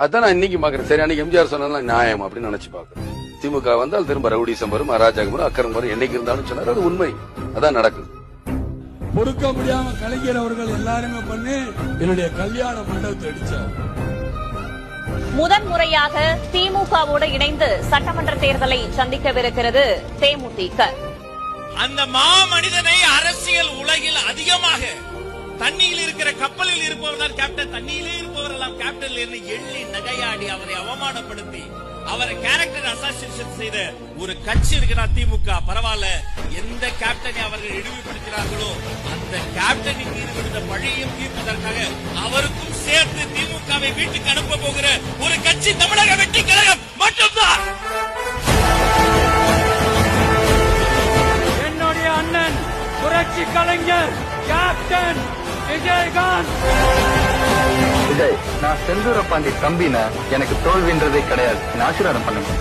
அதான் நான் இன்னைக்கு பாக்குறேன். சரி, அன்னைக்கு எம்ஜிஆர் சொன்னதெல்லாம் நியாயம் அப்படின்னு நினைச்சு பாக்குறேன். திமுக வந்தால் திரும்ப ரவுடிசம் வரும், அராஜகம் வரும், அக்கறம் வரும், என்னைக்கு இருந்தாலும் சொன்னார். அது உண்மை, அதான் நடக்குது. பொறுக்க முடியாம கலைஞர் அவர்கள் எல்லாருமே பண்ணி என்னுடைய கல்யாண மண்டபத்தை அடிச்சார். முதன்முறையாக திமுகவோடு இணைந்து சட்டமன்ற தேர்தலை சந்திக்கவிருக்கிறது தேமுதிக. அந்த மாமனிதனை அரசியல் உலகில் அதிகமாக தண்ணியில் இருக்கிற கப்பலில் இருப்பவர் தான் கேப்டன், தண்ணியிலே இருப்பவர் எல்லாம் கேப்டன் எள்ளி நகையாடி அவரை அவமானப்படுத்தி அவரை கேரக்டர் அசாசினேஷன் செய்த ஒரு கட்சி இருக்கிறா திமுக. பரவாயில்ல, எந்த கேப்டனை அவர்கள் இழிவுபடுத்தினார்களோ அந்த கேப்டனின் மீது விழுந்த பழியையும் தீர்ப்பதற்காக அவருக்கும் சேர்த்து திமுகவை வீட்டுக்கு அனுப்ப போகிற ஒரு கட்சி தமிழக வெற்றி கழகம் மட்டும்தான். என்னுடைய அண்ணன் புரட்சி கலைஞர் கேப்டன் விஜயகாந்த். விஜய், நான் செந்தூர பாண்டி தம்பின எனக்கு தோல்வின்றதே கிடையாது. ஆசீர்வாதம் பண்ணுங்க.